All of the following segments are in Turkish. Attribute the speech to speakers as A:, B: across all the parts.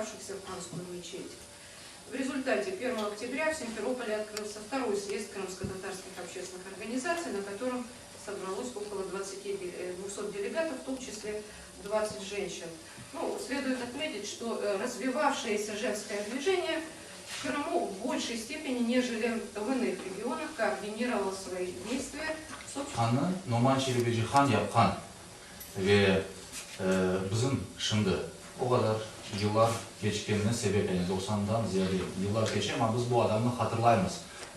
A: собравшихся в Ханскую мечеть. В результате 1 октября в Симферополе открылся второй съезд крымско-татарских общественных организаций, на котором собралось около 200 делегатов, в том числе 20 женщин. Ну, следует отметить, что развивавшееся женское движение в Крыму в большей степени, нежели в иных регионах, координировало свои действия.
B: Ханны Номан Челебежи хан yapkan ve bizim şimdi o kadar yıllar geçkenine sebep, yani 90'dan ziyade yıllar geçiyor ama biz bu adamı hatırlayımız.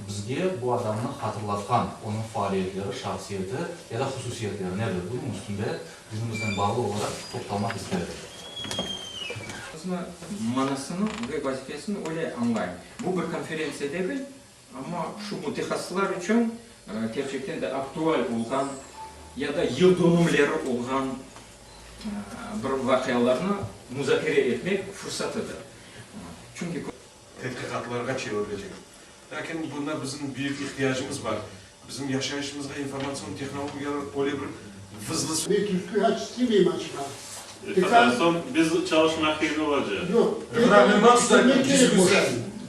B: Bizge bu adamı hatırlatkan onun faaliyetleri, şahsiyeti ya da hususiyetleri nedir? Bunun üstünde bizimizden bağlı olarak toplamak isterim.
C: Aslında manasını ve vazifesini öyle anlayın. Bu bir konferansiya değil ama şu mütehassıslar için gerçekten de aktual olan ya da yıl dönümleri olan bir vakalarını müzakere etmek fırsatıdır. Çünkü
D: tetkikatlarga çevrilecek. Lakin bunda bizim büyük ihtiyacımız var. Bizim yaşayışımızda informasyon teknolojileri böyle bir hızlı...
E: Bir Türk'ü açtırmayayım açma.
F: Son biz çalışmak yerine olacak.
E: Yok.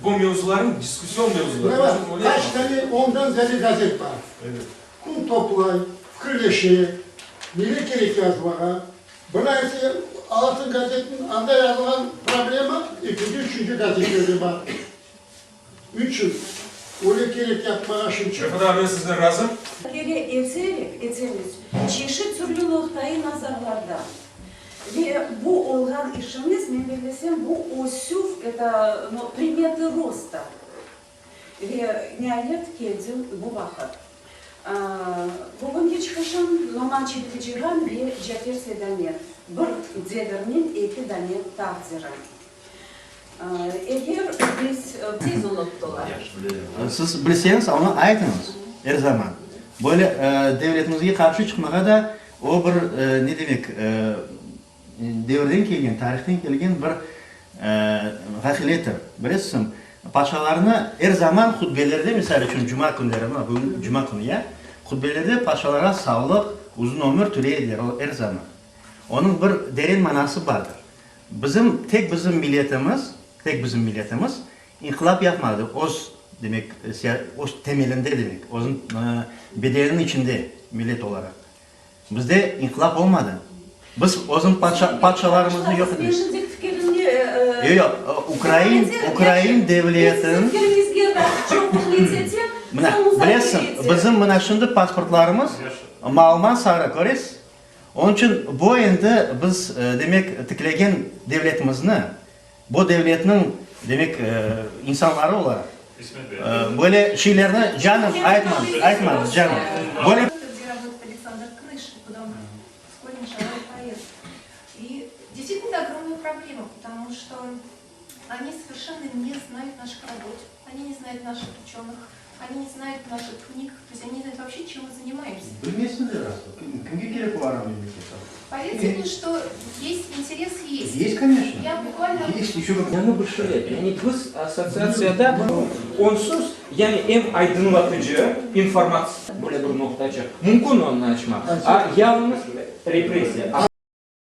D: Bu mevzuların diskusyon mevzuları.
E: Evet. Kaç tane ondan zeli gazet var.
D: Evet.
E: Kum toplay, fikirleşi, neler gerek yazmaya. Buna ise Altın Gazet'in anda yazılan problemi ikinci, üçüncü gazeteleri var. Üçün. Öyle gerek yapmaya şimdi.
D: Şefat abi sizden razı.
G: Eteriz. Çeşit türlü noktayı nazarlarda. Ve bu olan işimiz, ben bu осюв, это приметы роста. Ve nihayet geldim bu vakit. Bugün çıkışım Noman Çelebeciran ve Cafer Sedamet. Bir devirmin iki tane takdirim. Eğer biz tez unuttular.
H: Siz bilseniz onu aytınız her zaman. Böyle devletimizge karşı çıkmağa da o bir ne demek devirden kelgen, tarihten kelgen bir hakilettir. Bilesizmi? Paşalarını her zaman hutbelerde, misal üçün cuma günleri, bugün cuma günü ya, hutbelerde paşalara sağlık, uzun ömür türeydiler her zaman. Onun bir derin manası vardır. Tek bizim milletimiz inkılap yapmadı. Oz demek, oz temelinde demek, ozun bedelinin içinde millet olarak. Bizde inkılap olmadı. Biz ozun paçalarımızı yok ediyoruz. Yok, Ukrayna devletinin... Bilesizmi, bizim mana shunday pasportlarimiz ma'lum sari ko'rasiz. Onun için bu endi biz demek tiklagan devletimizni, bu devletning demek insanları olarak böyle şeylerini canım aytmaz canım. Böyle
A: И действительно это огромная проблема, потому что они совершенно не знают наших работ, они не знают наших ученых, они не знают наших книг, то есть они не знают вообще, чем мы занимаемся. Поверьте мне, что есть интерес, есть.
H: Есть, конечно.
A: Я буквально...
H: Есть еще как...
C: yani bir şey, yani biz asosyasiyada onsuz, yani en aydınlatıcı informasyon böyle bir noktacı. Mümkün onu açmak. Yalnız represiya.